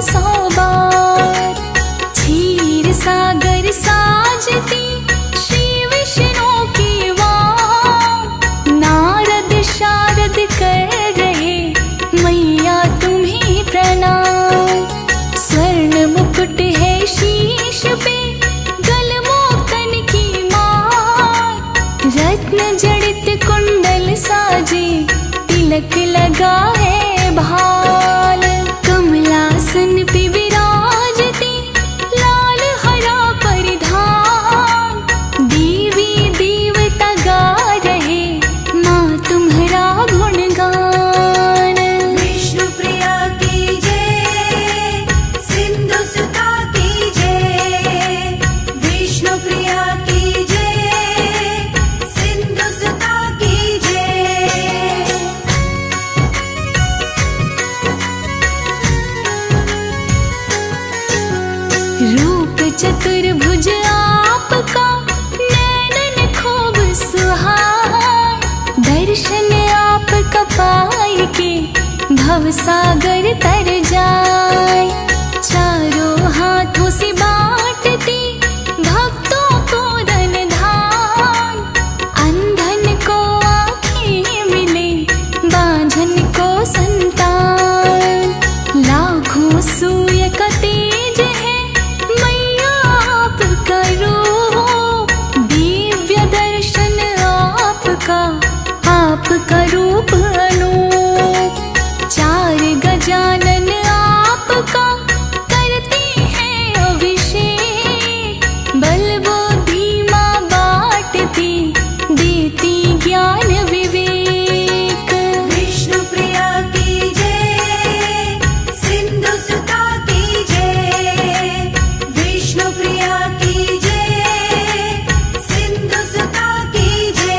100 बार। क्षीर सागर साजती श्री विष्णु की वाण, नारद शारद कर रहे मैया तुम्हें प्रणाम। स्वर्ण मुकुट है शीश पे, गलमोकन की मार, रत्न जड़ित कुंडल साजे, तिलक लगा है भाल। कमलासन पे विराजती लाल हरा परिधान, देवी देवता गा रहे माँ तुम्हारा गुणगान। विष्णु प्रिया की जय, सिंधु सुता की जय। विष्णु प्रिया की जय, सिंधु सुता की जय। रूप चतुर्भुज आपका, नैनन खूब सुहाए, दर्शन आपका पाए के भवसागर तर जाए। चारों हाथों से बांटती भक्तों को धन धान, अंधन को आँखें मिले, बांझन को संतान। लाखों सूर्य का तेज है मैया आपका रूप, दिव्य दर्शन आपका रूप अनूप। चार गजानन आपका करते हैं अभिषेक, बल बुद्धि माँ बांटती देती ज्ञान विवेक। विष्णु प्रिया की जय, सिंधु सुता की जय। विष्णु प्रिया की जय, सिंधु सुता की जय।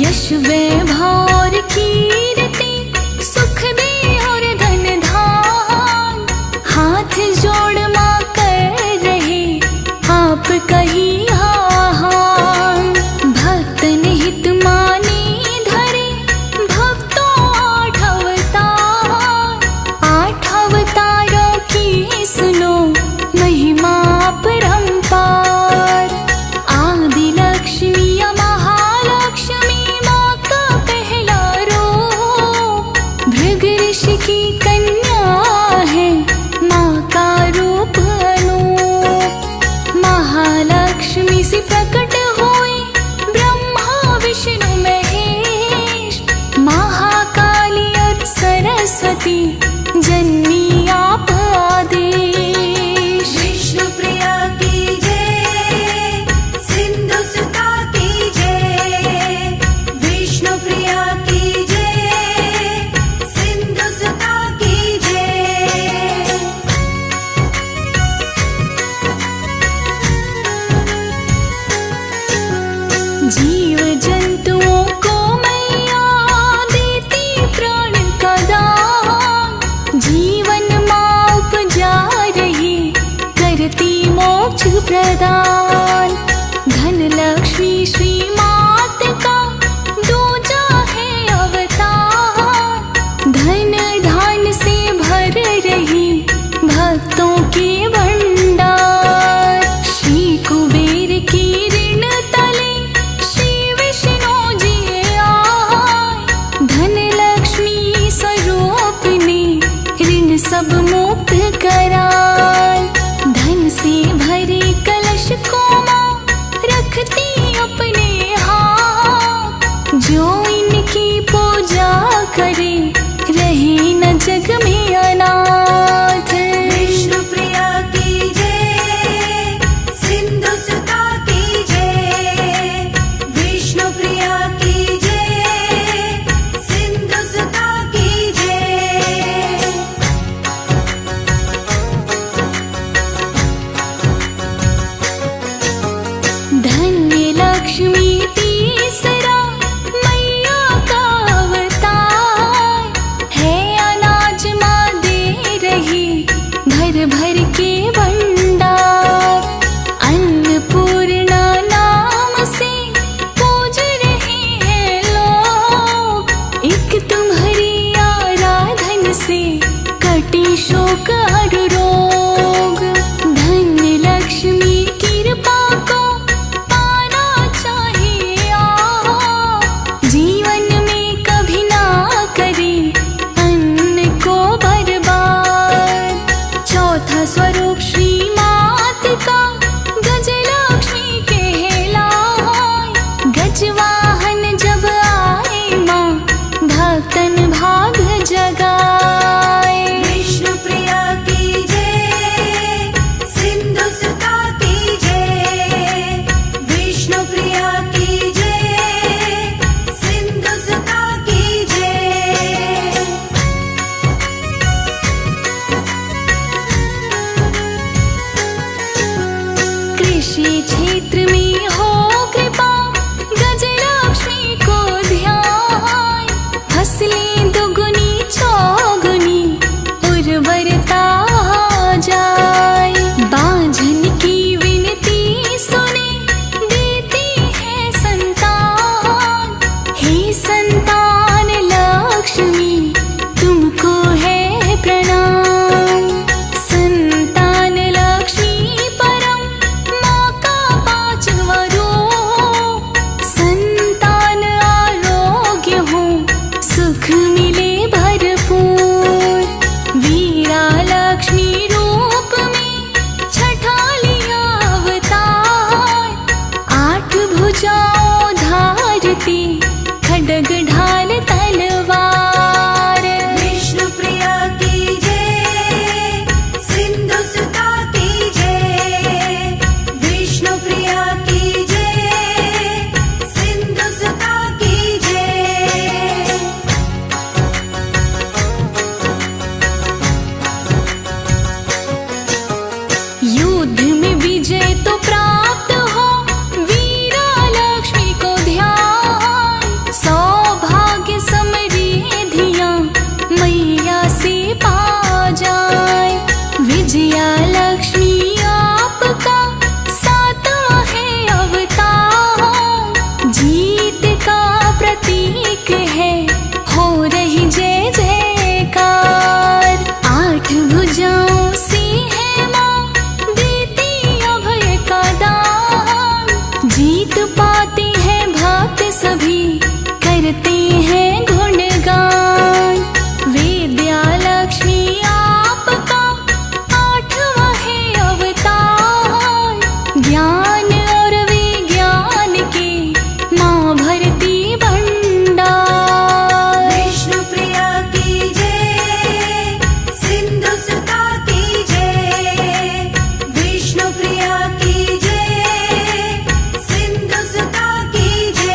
यश वैभव कीर्ति सुख दे और धन धान, हाथ जोड़ माँ कर रहे आपका ही आह्वान। भक्तन हित माने धरे भक्तों 8 अवतार, 8 अवतारों की सुनो महिमा परम्पार। आदि लक्ष्मी या महालक्ष्मी माँ का पहला क्षेत्र में हो कृपा, गजलक्ष्मी को ध्यान। फसलें दुगुनी चौगुनी उर्वरता जाए। बांझन की विनती सुने, देती है संतान। हे संतान लक्ष्मी, तुमको है प्रणाम। संतान लक्ष्मी परम, माँ का पांचवा रूप। संतान आरोग्य हो, सुख मिले भरपूर। वीरा लक्ष्मी रूप में छठा लिया अवतार। 8 भुजाओं धारती, खड्ग ढाल तलवार। विष्णु प्रिया की जय, सिंधु सुता की जय। विष्णु प्रिया की जय, सिंधु सुता की जय। युद्ध में विजय तो प्राप्त हो, वीरा लक्ष्मी को ध्यान। सौभाग्य समृद्धियां मैया से पा जाए। विजया लक्ष्मी आपका सातवां है अवतार। जीत का प्रतीक है, हो रही जय जयकार। 8 भुजाओं से है माँ, देती अभय का दान। जीत पाते हैं भक्त सभी, करते हैं गुणगान। विद्या लक्ष्मी आपका 8वां है अवतार। ज्ञान और विज्ञान के माँ भरती भंडार। विष्णु प्रिया की जय, सिंधु सुता की जय। विष्णु प्रिया की जय, सिंधु सुता की जय।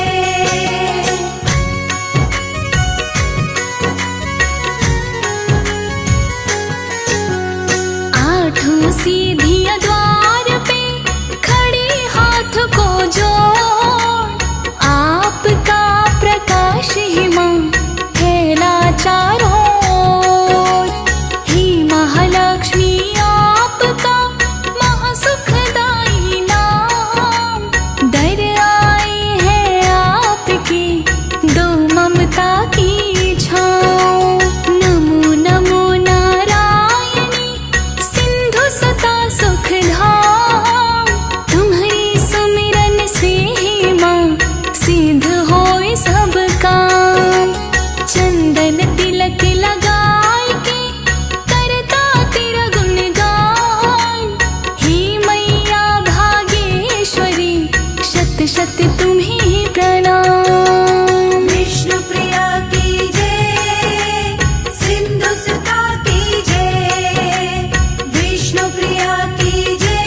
8 सीधियां द्वार पे, खड़ी हाथ को जोड़। आपका प्रकाश ही माँ फैला चारों ओर। हे महालक्ष्मी आपका महासुखदाई नाम। डर आए हैं आपके दो ममता की छाँव। नमो नमो नारायणी, सिंधु सुता सुख धाम। तुम्हारी सुमिरन से ही माँ सिद्ध होए सब काम। चंदन तिलक लगाए के, करता तेरा गुणगान। हे मैया भागेश्वरी, शत शत तुम्हें प्रणाम। विष्णु प्रिया की जय, सिंधु सुता की जय। विष्णु प्रिया की जय,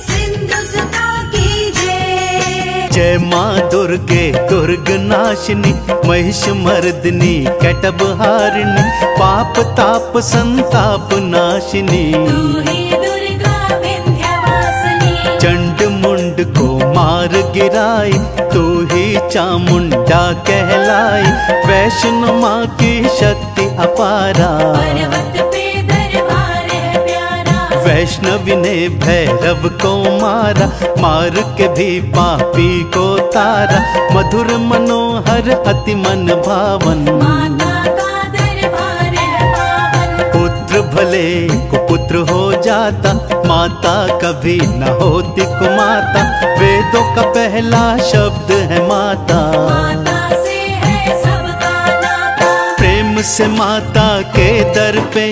सिंधु सुता की जय। जय माँ दुर्गे दुर्ग नाशिनी, महिष मर्दिनी कटभ हारिणी। पाप ताप संताप नाशिनी, तू ही दुर्गा विंध्यवासिनी। चंड मुंड को मार गिराई, तू ही चामुंडा कहलाई। वैष्णो माँ की शक्ति अपारा, पर्वत पे दरबार है प्यारा। वैष्णवी ने भैरव को मारा, मार के भी पापी को तारा। मधुर मनोहर अति मन भावन, माता का दरबार है पावन। पुत्र भले कुपुत्र हो जाता, माता कभी न होती कुमाता। वेदों का पहला शब्द है माता, माता से है सबका नाता। प्रेम से माता के दर पे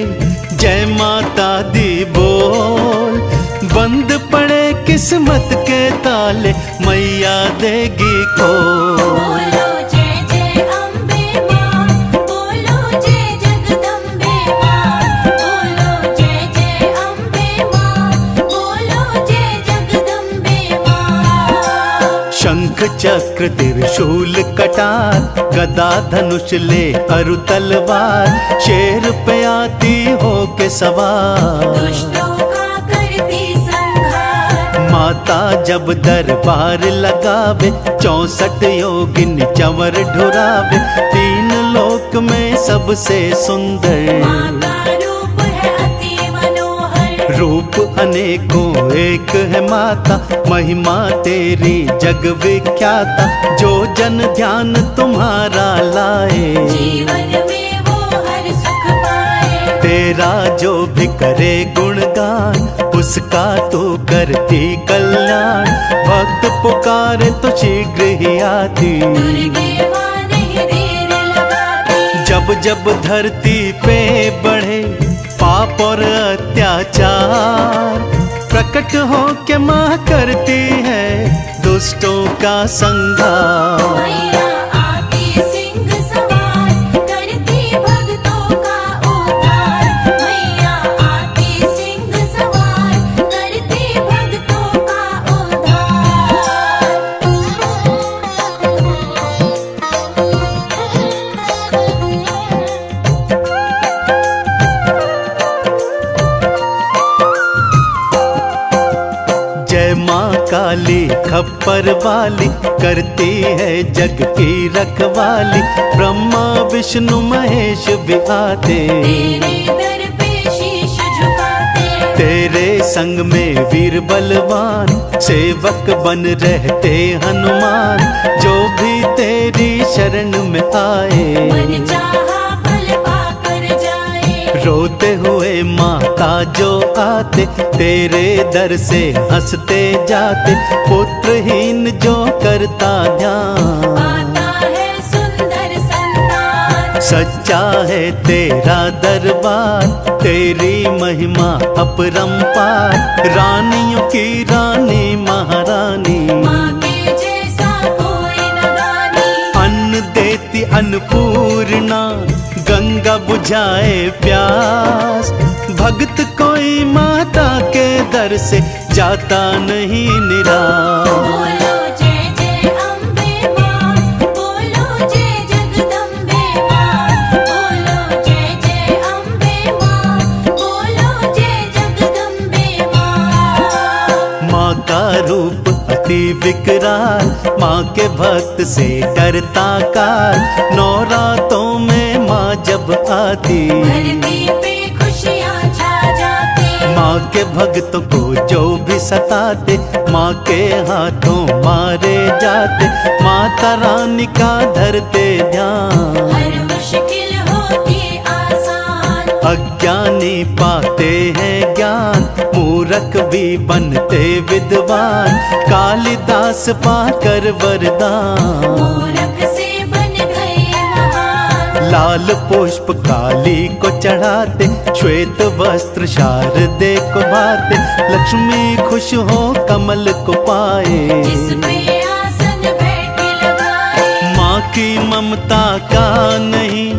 जय माता दी बोल। बंद पड़े किस्मत के ताले, मैया देगी खोल। बोलो जय जय अम्बे माँ, बोलो जय जगदम्बे माँ। बोलो जय जय अम्बे माँ, बोलो जय जगदम्बे माँ। शंख चक्र त्रिशूल कटार, गदा धनुष ले अरु तलवार। शेर पे आती हो के सवार, दुष्टों का करती संहार। माता जब दरबार लगावे 64 योगिन चंवर ढुरावे, 3 लोक में सबसे सुंदर माँ का रूप है अति मनोहर। रूप अनेकों एक है माता, महिमा तेरी जग विख्याता। जो जन ध्यान तुम्हारा लाए, जीवन में वो हर सुख पाए। तेरा जो भी करे गुणगान, उसका तो करती कल्याण। भक्त पुकारे तो शीघ्र ही आती, दुर्गे माँ नहीं देर लगाती। जब जब धरती पे बढ़े पाप और अत्याचार, प्रकट हो के माँ करती है दुष्टों का संहार। मैया आती सिंह सवार, करती भक्तों का उद्धार। मैया आती सिंह सवार, करती भक्तों का उद्धार। जय माँ काली खप्पर वाली, करती है जग की रखवाली। ब्रह्मा विष्णु महेश भी आते, तेरे दर पे शीश झुकाते। तेरे संग में वीर बलवान, सेवक बन रहते हनुमान। जो भी तेरी शरण में आए, मन चाहा फल पाकर जाए। रोते हुए माता जो आते, तेरे दर से हंसते जाते। पुत्रहीन जो करता ध्यान, आता है सुंदर संतान। सच्चा है तेरा दरबार, तेरी महिमा अपरंपार। रानियों की रानी महारानी, माँ के जैसा कोई न दानी। अन्न देती अन्नपूर्णा, गंगा बुझाए प्यास। भक्त कोई माता के दर से जाता नहीं निराश। बोलो जय जय अम्बे माँ, बोलो जय जगदम्बे माँ। बोलो जय जय अम्बे माँ, बोलो जय जगदम्बे माँ। माँ का रूप अति विकराल, माँ के भक्त से डरता काल। नौरातों में माँ जब आती, धरती पे खुशियाँ छा जाती। माँ के भक्तों को जो भी सताते, माँ के हाथों मारे जाते। माता रानी का धरते ध्यान, हर मुश्किल होती आसान। अज्ञानी पाते हैं ज्ञान, मूर्ख भी बनते विद्वान। कालिदास पाकर वरदान, मूर्ख से बन गए महान। लाल पुष्प काली को चढ़ाते, श्वेत वस्त्र शारदे को भाते। लक्ष्मी खुश हो कमल को पाए, जिस पे आसन बैठे लगाए। माँ की ममता का नहीं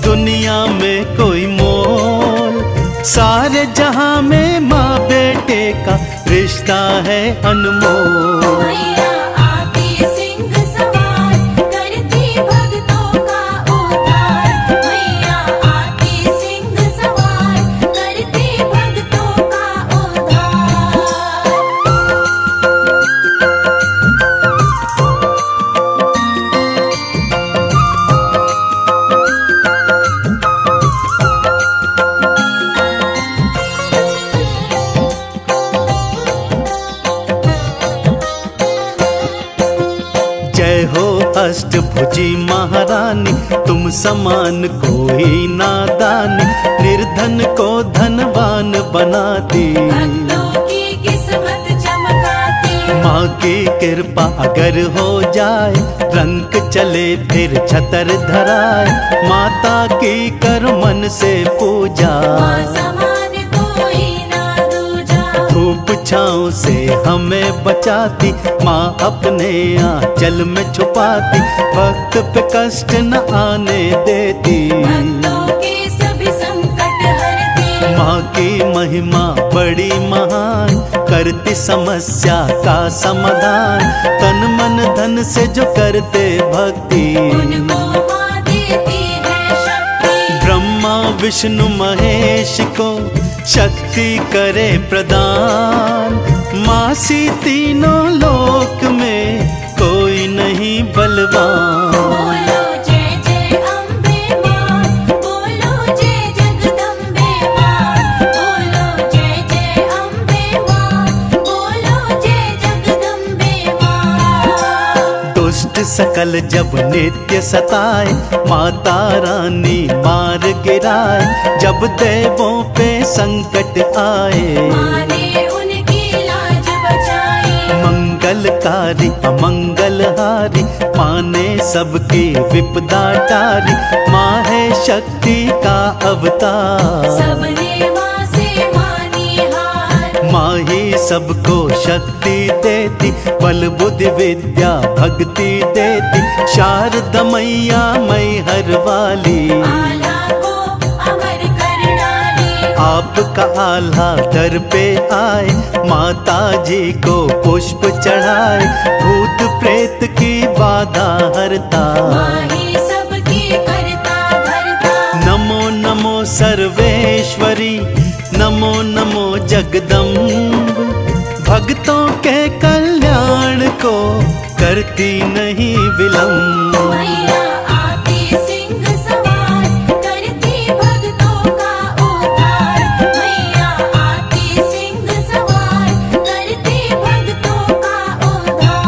दुनिया में कोई मोल। सारे जहां में माँ बेटे का रिश्ता है अनमोल। मैया आती सिंह सवार, करती भक्तों का उद्धार। मैया आती सिंह सवार, करती भक्तों का उद्धार। जय हो अष्टभुजी महारानी, तुम समान कोई नादानी। निर्धन को धनवान बनाती, भक्तों की किस्मत चमकाती। माँ की कृपा अगर हो जाए, रंग चले फिर छतर धराए। माता की कर मन से पूजा, माँ समान कोई ना दूजा। धूप छाँव से हमें बचाती। माँ अपने आंचल में छुपाती, भक्त पे कष्ट न आने देती। भक्तों के सभी संकट हरती। माँ की महिमा बड़ी महान, करती समस्या का समाधान। तन मन धन से जो करते भक्ति, उनको माँ देती है शक्ति। ब्रह्मा विष्णु महेश को शक्ति करे प्रदान। मासी तीनों लोक में कोई नहीं बलवान। बोलो जय जय अम्बे माँ, बोलो जय जगदम्बे माँ, बोलो जय जय अम्बे माँ, बोलो जय जगदम्बे माँ। दुष्ट सकल जब नित्य सताए, माता रानी मार गिराए। जब देवों पे संकट आए, माँ ने उनकी लाज बचाई। मंगलकारी अमंगलहारी, माँ ने सबकी विपदा टारी। माँ है शक्ति का अवतार, सबने माँ से मानी हार। माँ ही सबको शक्ति देती, बल बुद्धि विद्या भक्ति देती। शारदा मैया मैहर वाली, आला को अमर कर डाली। आपका आल्हा दर पे आए, माता जी को पुष्प चढ़ाए। भूत प्रेत की बाधा हरता, माँ ही सबकी करता धरता। नमो नमो सर्वेश्वरी, नमो नमो जगदम्ब। भक्तों के कल्याण को करती नहीं विलम्ब। मैया आती सिंह सवार, करती भक्तों का उद्धार। मैया आती सिंह सवार, करती भक्तों का उद्धार।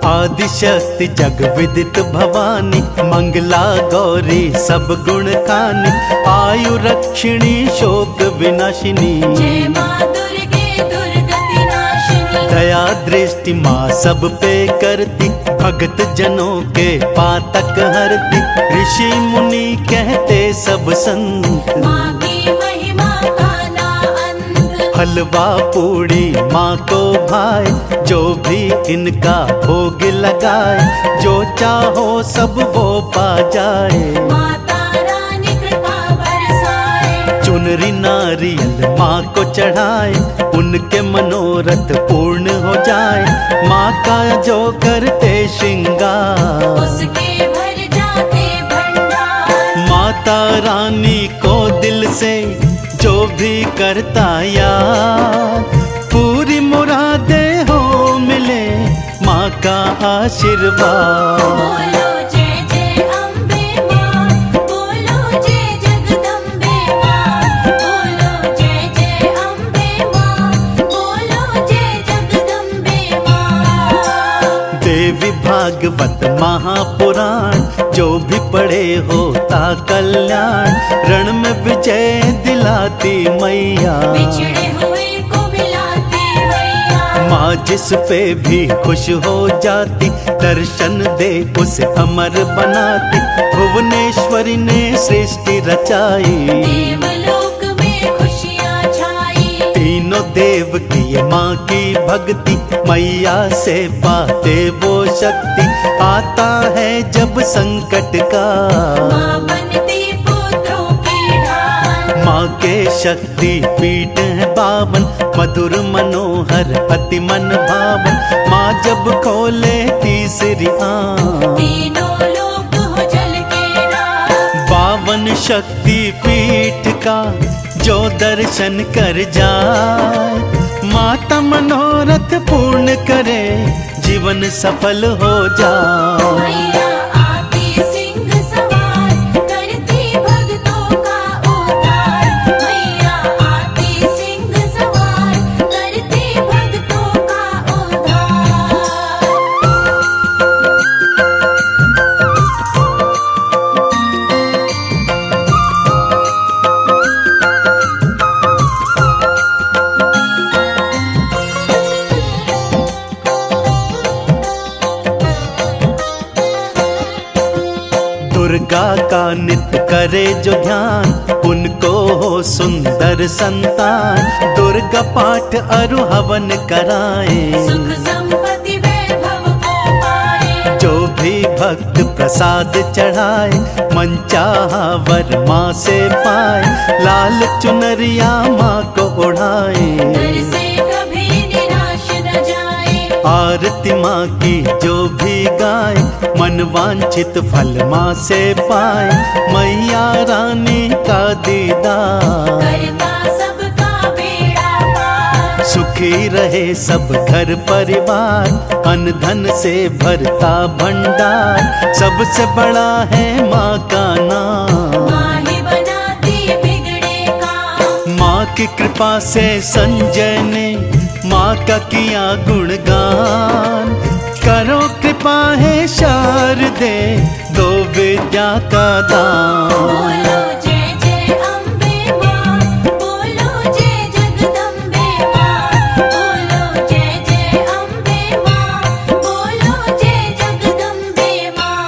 आदिशक्ति जग विदित भवानी, मंगला गौरी सब गुण खानी। आयु रक्षिणी शोक विनाशिनी, जय माँ दुर्गे दुर्गति नाशिनी। दया दृष्टि माँ सब पे करती, भगत जनों के पातक हरती। ऋषि मुनि कहते सब संत, माँ की महिमा का ना अंत। हलवा पूड़ी माँ को भाए, जो भी इनका भोग लगाए। जो चाहो सब वो पा जाए, माता रानी कृपा बरसाए। चुनरी नारियल माँ को चढ़ाए, उनके मनोरथ पूर्ण हो जाए। माँ का जो करते श्रृंगार, उसके भर जाते भंडार। माता रानी को दिल से जो भी करता याद, पूरी मुरादें हो मिले माँ का आशीर्वाद। बोलो जय जय अम्बे माँ, बोलो जय जगदम्बे माँ, बोलो जय जय अम्बे माँ, बोलो जय जगदम्बे माँ। देवी भागवत महापुराण, जो भी पढ़े होता कल्याण। रण में विजय दिलाती मैया, बिछड़े हुए को मिलाती मैया। माँ जिस पे भी खुश हो जाती, दर्शन दे उसे अमर बनाती। भुवनेश्वरी ने सृष्टि रचाई, देवलोक में खुशियाँ छाई। तीनों देव की ये माँ की भक्ति, मैया से पाते वो शक्ति। आता है जब संकट का, माँ बनती पुत्रों की ढाल। माँ के शक्ति पीठ है पावन, मधुर मनोहर अति मन भावन। माँ जब खोले तीसरी आँख, तीनों लोक हो जल के राह। पावन शक्ति पीठ का जो दर्शन कर जाए। माता मनोरथ पूर्ण करे, जीवन सफल हो जाए। मैया आती सिंह सवार, करती भक्तों का उद्धार। मैया आती सिंह सवार, करती भक्तों का उद्धार। दुर्गा का नित्य करे जो ध्यान, उनको हो सुंदर संतान। दुर्गा पाठ अरु हवन कराए, सुख संपत्ति वैभव को पाए। जो भी भक्त प्रसाद चढ़ाए। मन चाहा वर माँ से पाए, लाल चुनरिया माँ को ओढ़ाए। दर से कभी निराश न जाए। आरती माँ की जो भी गाए, मन वांछित फल माँ से पाए। मैया रानी का दीदार, करता सबका बेड़ा पार। सुखी रहे सब घर परिवार, अन्न धन से भरता भंडार। सबसे बड़ा है माँ का नाम, माँ ही बनाती बिगड़े काम। माँ की कृपा से संजय ने माँ का किया गुणगान। करो कृपा है शारदे, दो विद्या का दान। बोलो जय जय अम्बे माँ, बोलो जय जगदम्बे माँ। बोलो जय जय अम्बे माँ, बोलो जय जगदम्बे माँ।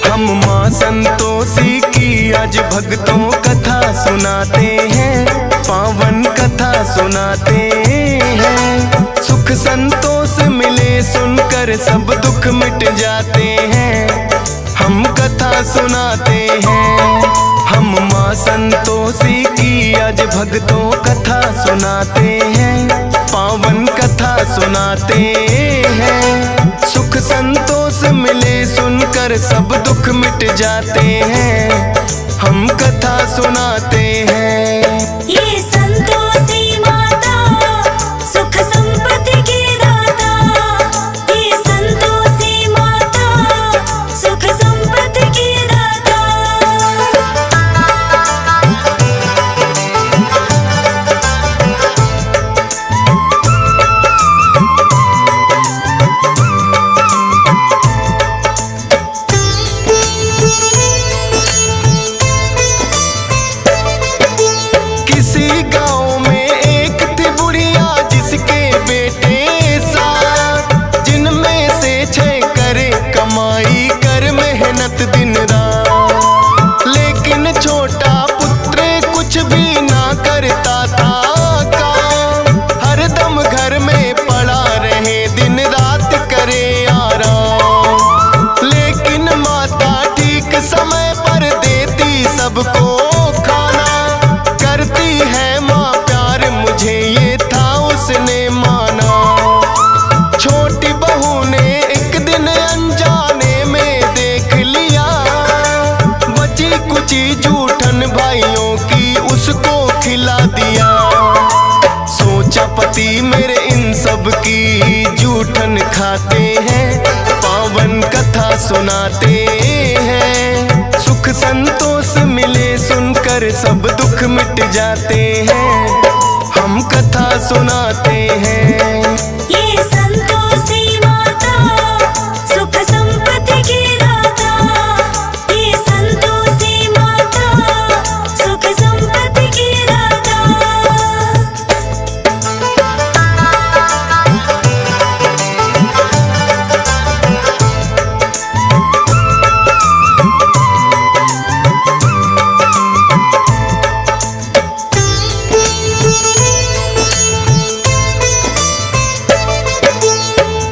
हम माँ संतोषी की आज भक्तों कथा सुनाते हैं, पावन कथा सुनाते हैं। सुख संतोष मिले सुनकर सब दुख मिट जाते हैं, हम कथा सुनाते हैं। हम माँ संतोषी की आज भक्तों कथा सुनाते हैं, पावन कथा सुनाते हैं। सुख संतोष मिले सुनकर सब दुख मिट जाते हैं, हम कथा सुनाते हैं। ये संतोषी माता सुख संपत्ति की दाता। ये संतोषी माता सुख संपत्ति की दाता। किसी गांव में एक थी बुढ़िया जिसके बेटे सात, जिनमें से 6 करे कमाई कर मेहनत दिन रात। लेकिन छोटा पुत्र कुछ भी ना करता था काम, हरदम घर में पड़ा रहे दिन रात करे आराम। लेकिन माता ठीक समय पर देती सबको खाना, करती है माँ प्यार मुझे ये था उसने माना। छोटी बहू ने एक दिन अनजाने में देख लिया, बची कुची जूठन भाइयों की उसको खिला दिया। सोचा पति मेरे इन सब की जूठन खाते हैं, पावन कथा सुनाते हैं। सुख संतोष मिले सुनकर सब दुख मिट जाते हैं, हम कथा सुनाते हैं। ये संतोषी माता सुख संपत्ति की दाता। ये संतोषी माता सुख संपत्ति की दाता।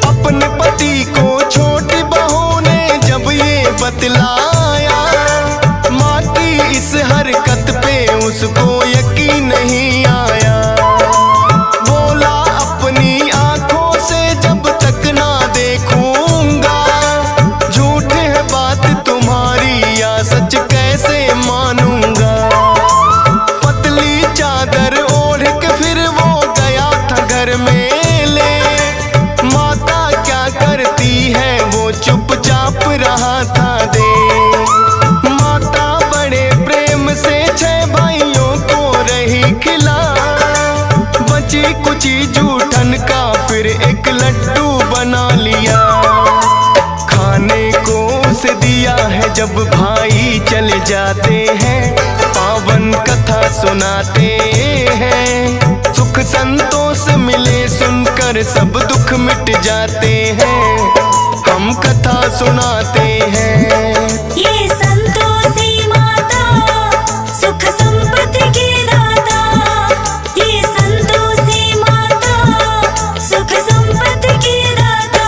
अपने पति को छोटी बहू ने जब ये बतलाया, माँ की इस हरकत पे उसको यकीन नहीं आया। बोला अपनी आंखों से जब तक ना देखूंगा, झूठ है बात तुम्हारी या सच कैसे मानूंगा। पतली चादर ओढ़ के फिर वो गया था घर में ले, माता क्या करती है वो चुपचाप रहा था दे। माता बड़े प्रेम से 6 भाइयों को रही खिला, बची कुची जूठन का फिर एक लड्डू बना लिया। खाने को उसे दिया है जब भाई चले जाते हैं, पावन कथा सुनाते हैं। सुख संतोष मिले सुनकर सब दुख मिट जाते हैं, हम कथा सुनाते हैं। ये संतोषी माता सुख संपत्ति की दाता। ये संतोषी माता सुख संपत्ति की दाता।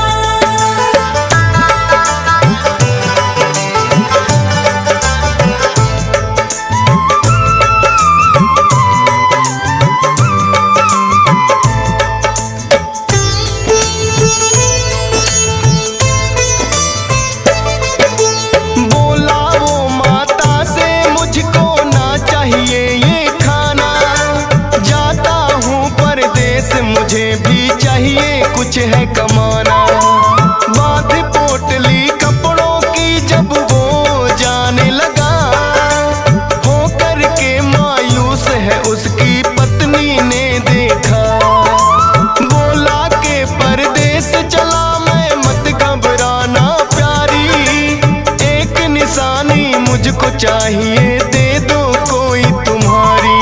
मुझको चाहिए दे दो कोई तुम्हारी।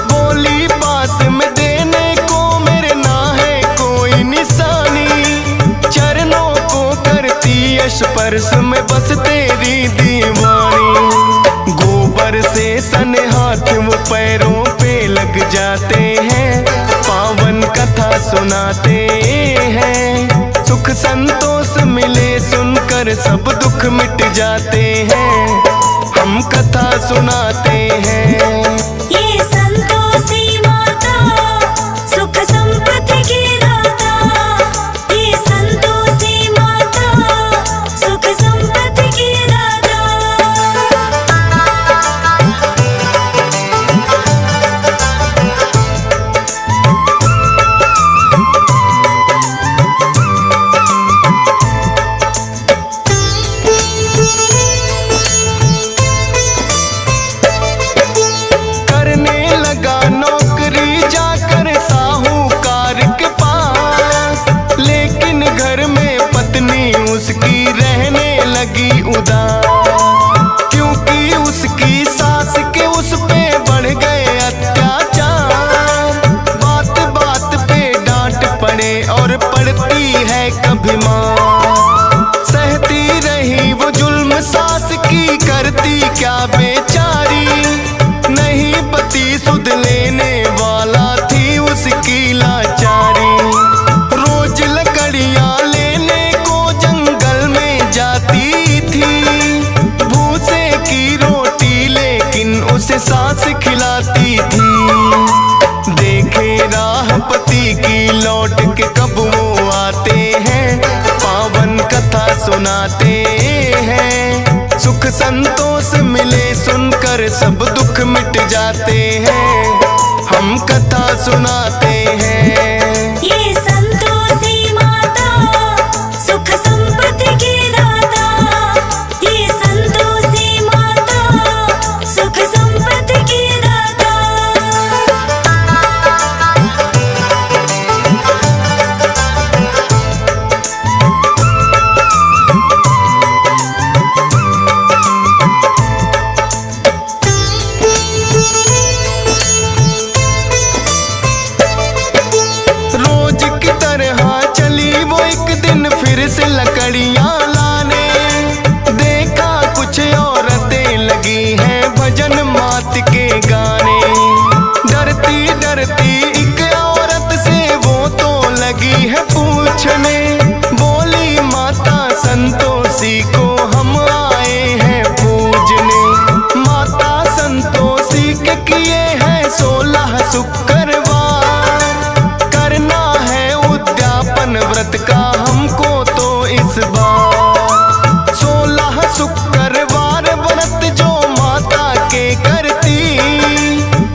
बोली पास में देने को मेरे ना है कोई निशानी। चरणों को करती स्पर्श में बस तेरी दीवानी। गोबर से सने हाथ वो पैरों पे लग जाते हैं। पावन कथा सुनाते हैं। सुख संतोष मिले सुनकर सब दुख मिट जाते हैं। हम कथा सुनाते हैं। ये संतोषी माता सुख संपत्ति की दाता। ये संतोषी माता सुख संपत्ति की दाता। करने लगा नौकरी जाकर साहूकार के पास। लेकिन घर में पत्नी उसकी रहने लगी उदास। क्योंकि उसकी सास के उस पे बढ़ गए अत्याचार। बात बात पे डांट पड़े और पड़ती है कभी मार। सहती रही वो जुल्म सास की, करती क्या बेचारी। नहीं पति सुध लेने वाला थी उसकी लाचारी। रोज लकड़ियां लेने को जंगल में जाती थी। भूसे की रोटी लेकिन उसे सास खिलाती थी। देखे राह पति की लौट के कब वो आते हैं। पावन कथा सुनाते हैं। सुख संतोष मिले सुनकर सब दुख मिट जाते हैं। हम कथा सुनाते हैं। ये संतोषी माता सुख संपत्ति की दाता। ये संतोषी माता सुख संपत्ति की दाता। रोज की तरह चली वो एक दिन फिर से लकड़ियां लाने। देखा कुछ औरतें लगी हैं भजन मात के गाने। डरती डरती एक औरत से वो तो लगी है पूछने। बोली माता संतोषी को हम आए हैं पूजने। माता संतोषी के किए हैं 16 शुक्रवार। करना है उद्यापन व्रत का हमको तो इस बार। 16 शुक्रवार व्रत जो माता के करती।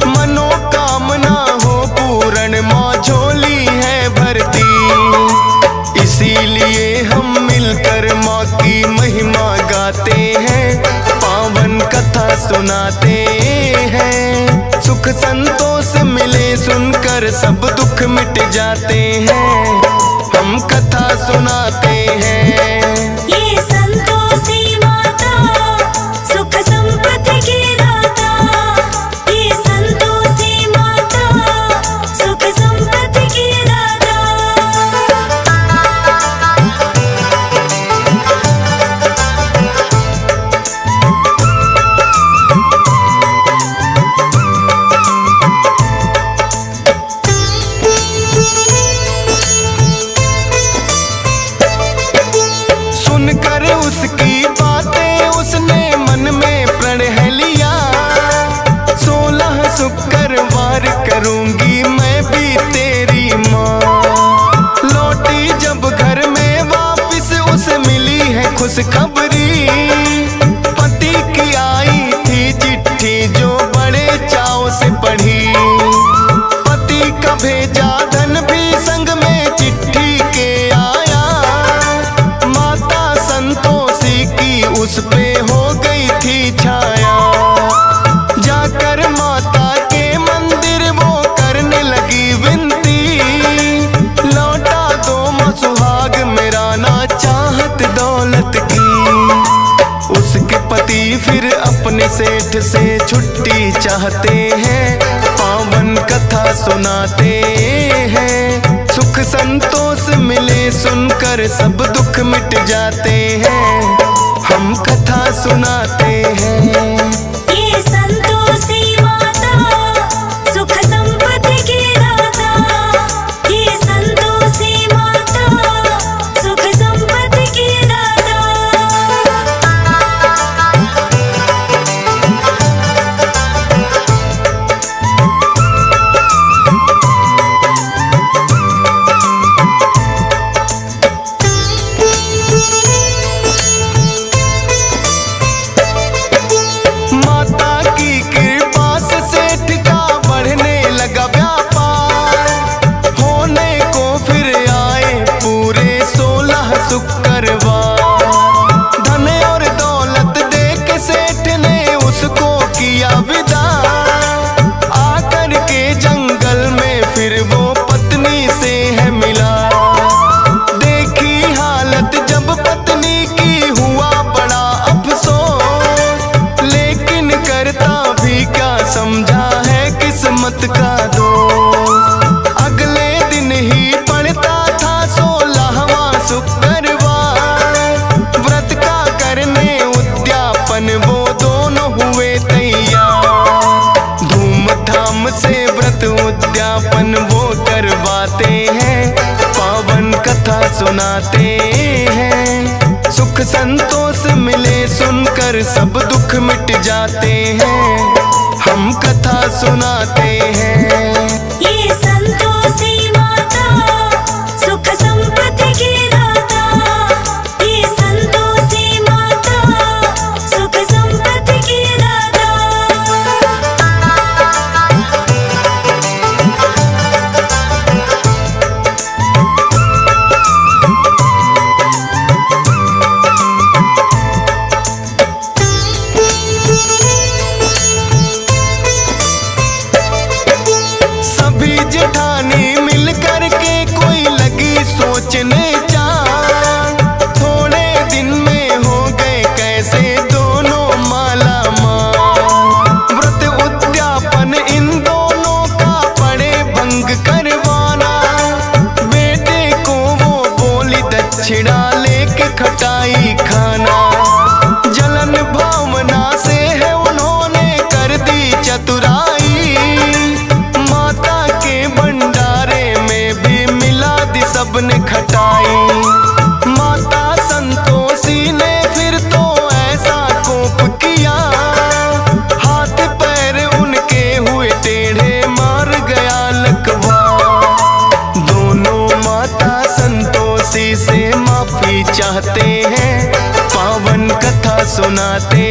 मनोकामना हो पूर्ण माँ झोली है भरती। इसीलिए हम मिलकर माँ की महिमा गाते हैं। पावन कथा सुनाते हैं। सुख संतोष मिले सुनकर सब दुख मिट जाते हैं। हम कथा सुनाते हैं। ये संतोषी माता सुख संपत्ति की दाता। ये संतोषी माता सुख संपत्ति की दाता। सुनकर उसकी बातें उसने मन में प्रण लिया। 16 शुक्रवार करूंगी मैं भी तेरी माँ। लौटी जब घर में वापस उसे मिली है खुशखबरी। पति की आई थी चिट्ठी जो बड़े चाव से पढ़ी। पति का भेजा धन भी संग में चिट्ठी के आया। माता संतोषी की उस पे हो गई थी छाया। जाकर माता के मंदिर वो करने लगी विनती। लौटा दो सुहाग मेरा ना चाहत दौलत की। फिर अपने सेठ से छुट्टी चाहते हैं, पावन कथा सुनाते हैं। सुख संतोष मिले सुनकर सब दुख मिट जाते हैं, हम कथा सुनाते हैं। ये संतोषी माता सुख संपत्ति की दाता, ये संतोषी माता सुख संपत्ति की दाता। माता की कृपा से सेठ का बढ़ने लगा व्यापार, होने को फिर आए पूरे 16 शुक्रवार। धन और दौलत दे के सेठ ने उसको किया विदा, आकर के जंगल में फिर वो पत्नी से है मिला। देखी हालत जब पत्नी की हुआ बड़ा अफसोस, लेकिन करता भी क्या समझा है किस्मत का दोष। अगले दिन ही पड़ता था 16वां शुक्रवार, व्रत का करने उद्यापन वो दोनों हुए तैयार। धूमधाम से व्रत उद्यापन वो करवाते हैं, पावन कथा सुनाते हैं। सुख संतोष मिले सुनकर सब दुख मिट जाते हैं, हम कथा सुनाते हैं। ये संतोषी माता सुख संपत्ति की दाता, ये संतोषी माता सुख संपत्ति की दाता। सभी जेठानी मिल कर के कोई लगी सोचने चार, थोड़े दिन में हो गए कैसे दोनों माला माल। व्रत उद्यापन इन दोनों का पड़े भंग करवाना, बेटे को वो बोली दक्षिणा लेके खटाई खाना। जलन भावना से है उन्होंने कर दी चतुराई, माता के भंडारे में भी मिला दी सबने खटाई। माता संतोषी ने फिर तो ऐसा कोप किया, हाथ पैर उनके हुए टेढ़े मार गया लकवा। दोनों माता संतोषी से माफी चाहते हैं, पावन कथा सुनाते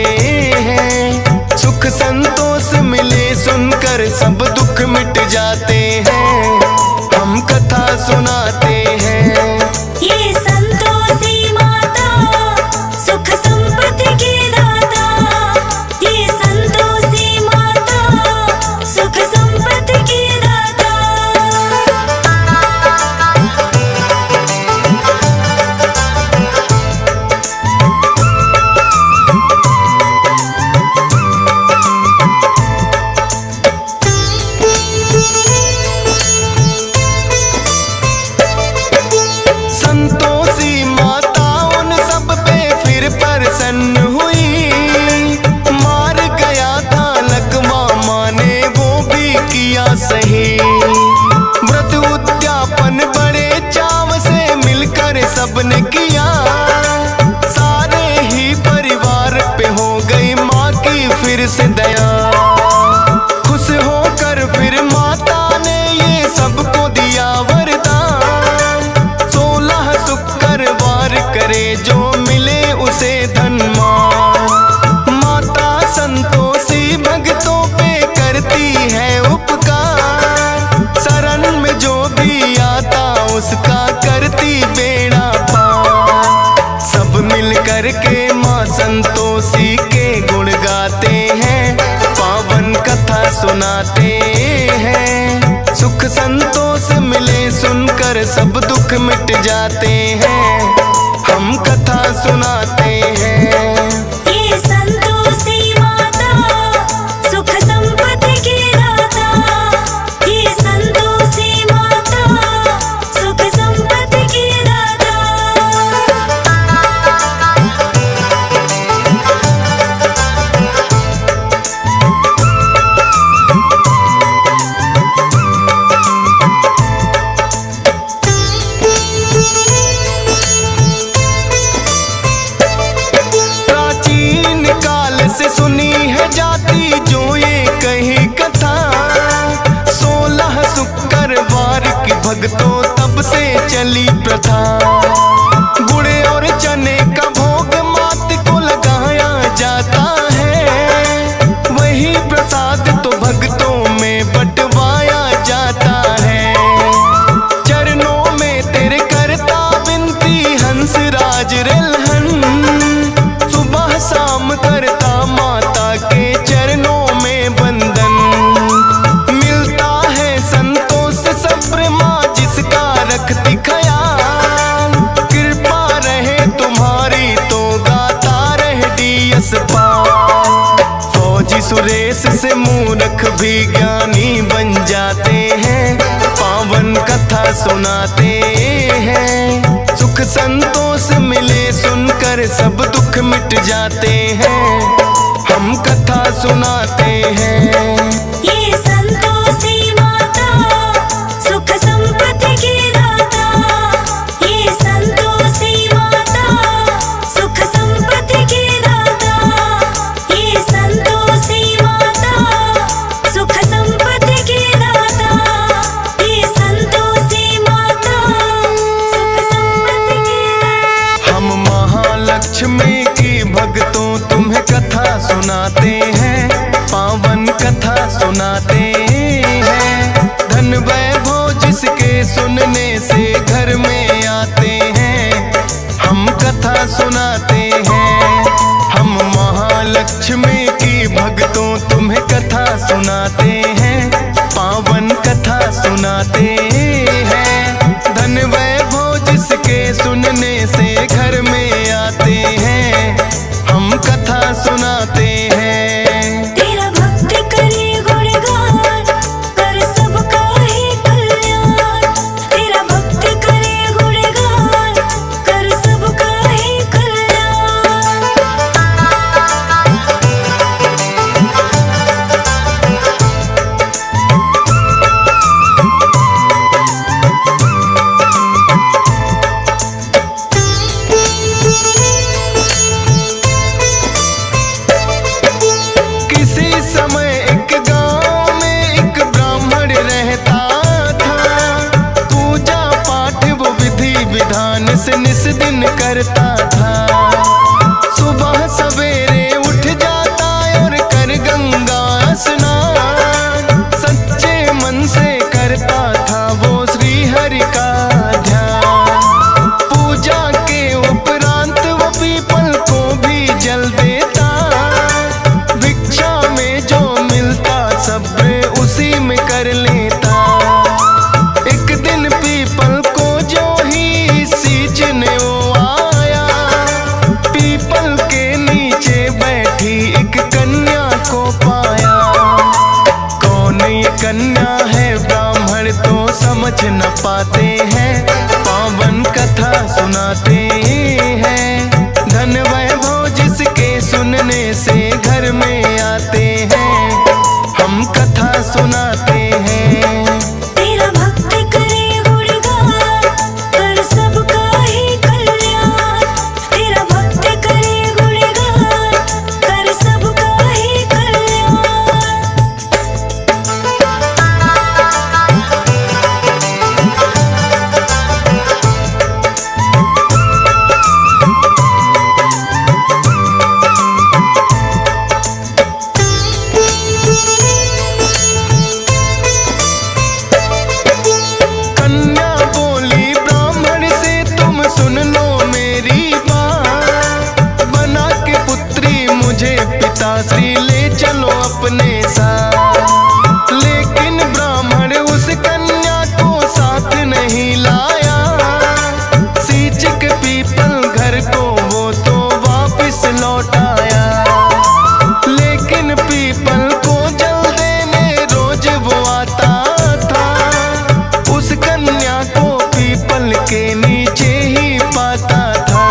हैं। सुख संतोष मिले सुनकर सब दुख मिट जाते हैं, हम कथा सुनाते हैं। ये संतोषी माता सुख संपत्ति की दाता, ये संतोषी माता सुख संपत्ति की दाता। संतोषी माता उन सब पे फिर प्रसन्न हुई, मार गया था लकवा माँ ने वो भी किया सही। व्रत उद्यापन बड़े चाव से मिलकर सबने किया, सारे ही परिवार पे हो गई माँ की फिर से दया। खुश होकर फिर माता ने ये सबको दिया वरदान, 16 शुक्रवार करे जो मिले उसे धन मान। माता संतोषी भक्तों पे करती है उपकार, शरण में जो भी आता उसका करती बेड़ा पार। सब मिल कर के माँ संतोषी के गुण गाते हैं, पावन कथा सुनाते हैं। सुख संतोष मिले सुनकर सब दुख मिट जाते हैं, हम कथा सुनाते हैं। ये संतोष चली प्रथा। गुड़ और चने का भोग मात को लगाया जाता है, वही प्रसाद तो भक्तों में बंटवाया जाता है। चरणों में तेरे करता विनती हंसराज रेलहन, सुबह शाम करता माता के चरणों में वंदन। मिलता है संतोष सब्र माँ जिसका रखती ख्याल, कृपा रहे तुम्हारी तो गाता रहे डीएस पाल। फौजी सुरेश से मूर्ख भी ज्ञानी बन जाते हैं, पावन कथा सुनाते हैं। सुख संतोष मिले सुनकर सब दुख मिट जाते हैं, हम कथा सुनाते हैं। ये संतोषी माता सुख संपत्ति की दाता, ये संतोषी माता सुख संपत्ति की दाता, ये संतोषी माता सुख संपत्ति की दाता, ये संतोषी माता सुख संपत्ति की दाता। हम महालक्ष्मी की भक्तों तुम्हें कथा सुनाते हैं, पावन कथा सुनाते हैं। धन वैभव जिसके सुनने से घर में आते हैं, हम कथा सुनाते हैं। हम महालक्ष्मी की भक्तों तुम्हें कथा सुनाते हैं, पावन कथा सुनाते हैं। धन वैभव जिसके सुनने से घर में आते हैं, हम कथा सुनाते हैं। तेरा भक्ति करे गुणगान कर सबका ही कल्याण, तेरा भक्ति करे गुणगान कर सबका ही कल्याण। किसी समय एक गांव में एक ब्राह्मण रहता था, पूजा पाठ वो विधि विधान से निस दिन करता था। सुबह सवेरे उठ जाता और कर गंगा स्नान, सच्चे मन से करता था वो श्री हरि का ध्यान। पूजा के उपरांत वो पीपल को भी जल देता, भिक्षा में जो मिलता सब उसी में कर लेता। एक दिन पीपल को जो ही सींचने वो आया, पीपल के नीचे बैठी एक कन्या को पाया। कौन ये कन्या है ब्राह्मण तो समझ न पाते हैं, पावन कथा सुनाते हैं। धन वैभव जिसके सुनने से घर में आते हैं, हम कथा सुनाते हैं। तेरा भक्ति करे गुणगान कर सबका ही कल्याण, तेरा भक्ति करे गुणगान कर सबका ही कल्याण। कन्या बोली ब्राह्मण से तुम सुन लो मेरी बात, बना के पुत्री मुझे पिताश्री ले चलो अपने साथ। लेकिन ब्राह्मण उस कन्या को साथ नहीं लाया, सींच के पीपल घर को वो तो वापिस लौटाया। लेकिन पीपल को जल देने रोज वो आता था, उस कन्या को पीपल के नीचे ही पाता था।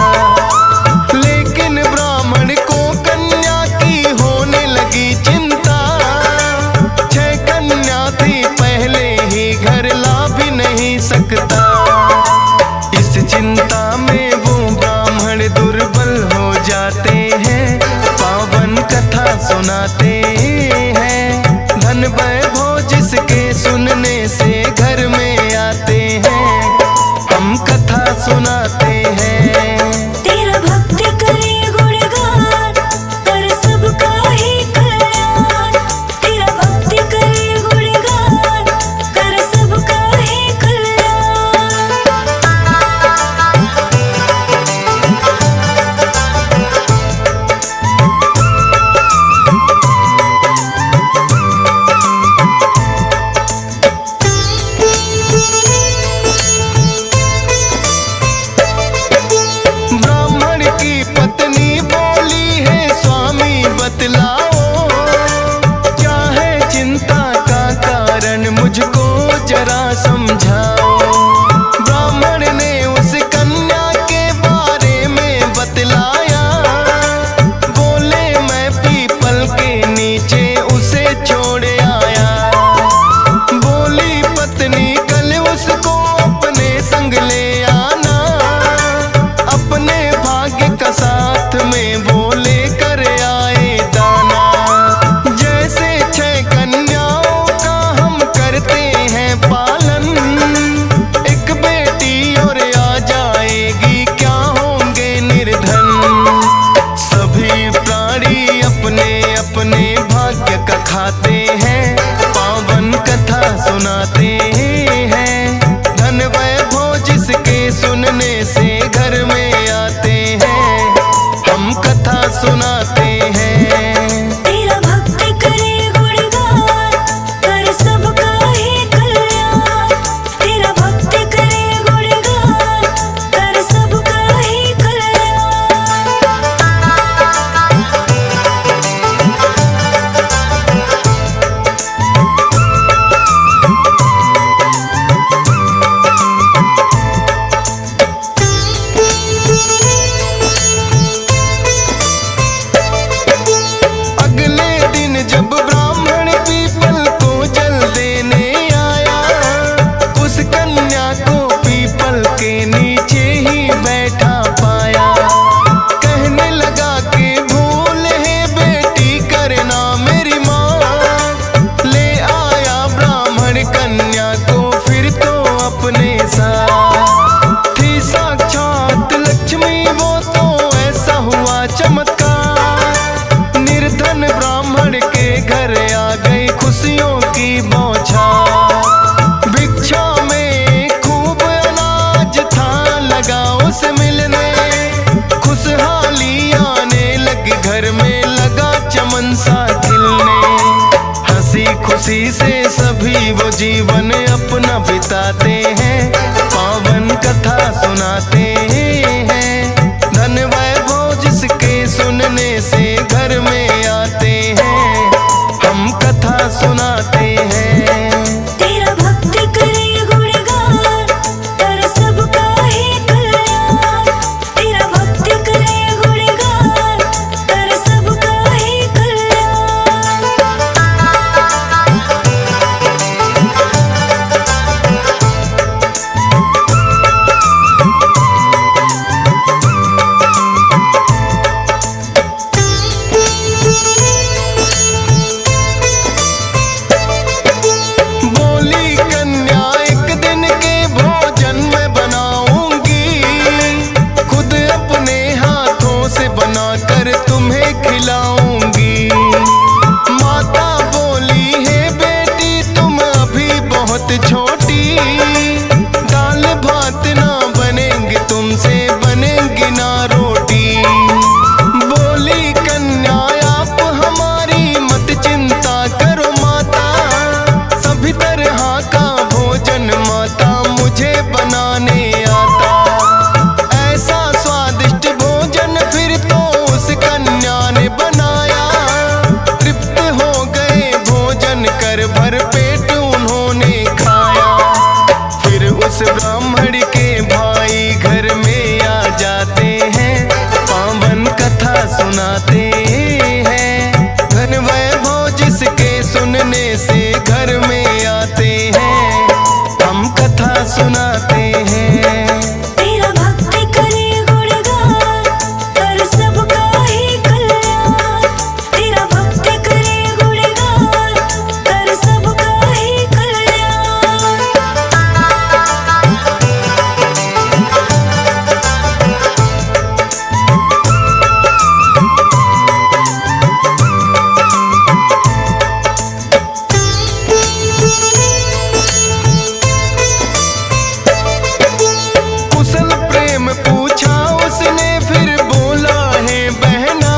लेकिन ब्राह्मण को कन्या की होने लगी चिंता, 6 कन्या थी पहले ही घर ला भी नहीं सकता। इस चिंता में वो ब्राह्मण दुर्बल हो जाते हैं, पावन कथा सुनाते हैं। धन वैभव जिसके सुनने से घर में आते हैं, हम कथा सुनाते हैं। तेरा भक्त करे गुणगान, कर सबका ही कल्याण। तेरा भक्त करे गुणगान, कर सबका ही कल्याण। अगले दिन जब ब्राह्मण पीपल को जल देने आया, उस कन्या को पीपल के नीचे ही बैठा पाया। कहने लगा कि भूल है बेटी करना मेरी माँ। ले आया ब्राह्मण कन्या को फिर तो अपने साथ। थी साक्षात लक्ष्मी वो तो ऐसा हुआ चमत्कार। निर्धन ब्राह्मण के घर आ गई खुशियों की बौछार। भिक्षा में खूब अनाज था लगा उसे मिलने। खुशहाली आने लगी घर में लगा चमन सा खिलने। हंसी खुशी से सभी वो जीवन अपना बिताते हैं। पावन कथा सुनाते हैं। धन वैभव जिसके सुनने से घर में आते हैं। हम कथा सुनाते हैं। तेरा भक्त करे गुणगान, कर सबका ही कल्याण। तेरा भक्त करे गुणगान, कर सबका ही कल्याण। बोली कन्या एक दिन के भोजन में बनाऊंगी। खुद अपने हाथों से बनाकर तुम्हें खिलाऊंगी। माता बोली है बेटी तुम अभी बहुत छोटी। दाल भात ना बनेंगे तुमसे बनेंगी ना रोटी। बोली कन्या आप हमारी मत चिंता करो माता। सभी तरह का भोजन माता मुझे बनाने आता। ऐसा स्वादिष्ट भोजन फिर तो उस कन्या ने बनाया। तृप्त हो गए भोजन कर भर पेट उन्होंने खाया। फिर उस ब्राह्मण के भाई घर में आ जाते हैं। पावन कथा सुनाते हैं। धन वैभव जिसके सुनने से घर में आते हैं। हम कथा सुनाते हैं। तेरा भक्त करे गुणगान, कर सबका ही कल्याण। तेरा भक्त करे गुणगान, कर सबका ही कल्याण। कुशल प्रेम पूछा उसने फिर बोला है बहना।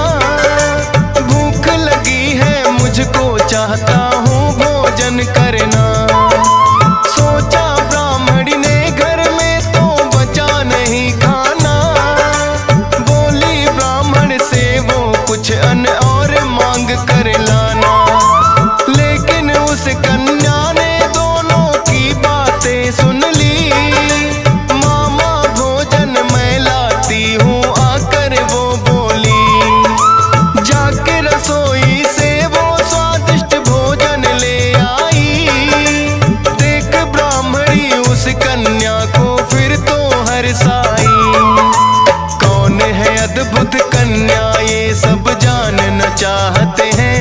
भूख लगी है मुझको चाहता हूँ भोजन करना। सोचा ब्राह्मणी ने घर में तो बचा नहीं खाना। बोली ब्राह्मण से वो कुछ अन्न और मांग कर लाना। लेकिन उस कन्या ने दोनों की बातें सुन ली। मामा भोजन मैं लाती हूँ आकर वो बोली। जाके रसोई से वो स्वादिष्ट भोजन ले आई। देख ब्राह्मणी उस कन्या को फिर तो हर्षाई। कौन है अद्भुत कन्या ये सब जानना चाहते हैं।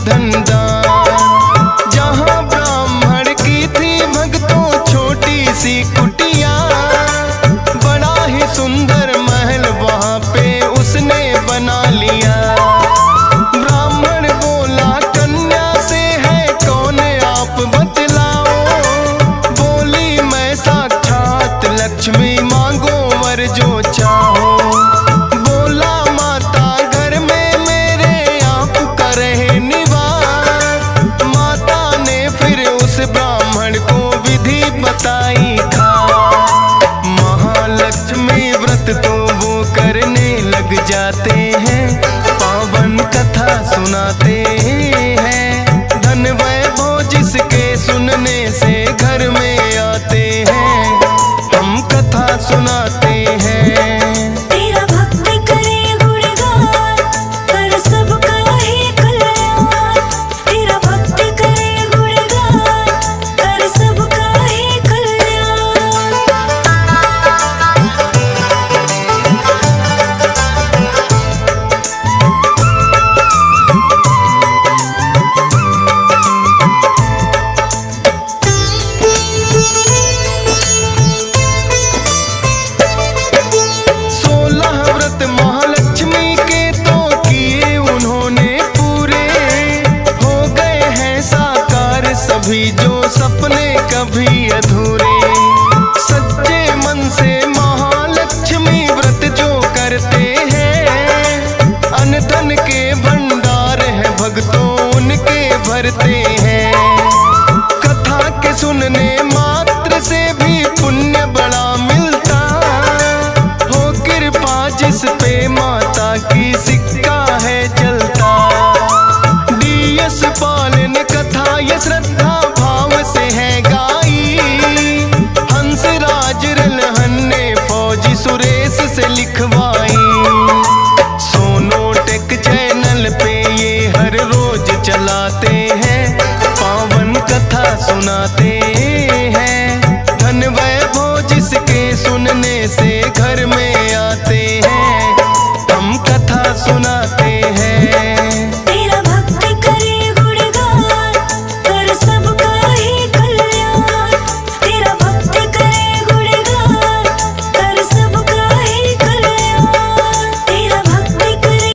धन दान। जहाँ ब्राह्मण की थी भक्तों छोटी सी कुटिया, बड़ा ही सुंदर महल वहाँ पे उसने बना लिया। ब्राह्मण बोला कन्या से है कौन आप बतलाओ, बोली मैं साक्षात लक्ष्मी मांगो वर जो चाहो। बोला माता घर में मेरे आपका रहे निवास। माता ने फिर उस ब्राह्मण को विधि बताई था। महालक्ष्मी व्रत तो वो करने लग जाते हैं, पावन कथा सुनाते हैं। धन वैभव जिसके सुनने से घर में आते हैं, हम कथा सुनाते हैं। तेरा भक्ति करे गुणगान, कर सबका ही कल्याण। तेरा भक्ति करे गुणगान, कर सबका ही कल्याण। महालक्ष्मी के तो किए उन्होंने पूरे, हो गए हैं साकार सभी जो सपने कभी अधूरे। सच्चे मन से महालक्ष्मी व्रत जो करते हैं, अन्न धन के भंडार है भक्तों उनके भरते हैं। कथा के सुनने मात्र से भी पुण्य बड़ा मिलता, हो कृपा जिस पे माता की सिक्का है चलता। डीएस पालन कथा ये श्रद्धा भाव से है गाई, हंसराज रलहन ने फौजी सुरेश से लिखवाई। सोनोटेक चैनल पे ये हर रोज चलाते हैं, पावन कथा सुनाते हैं। धन वैभव जिसके सुनने से घर में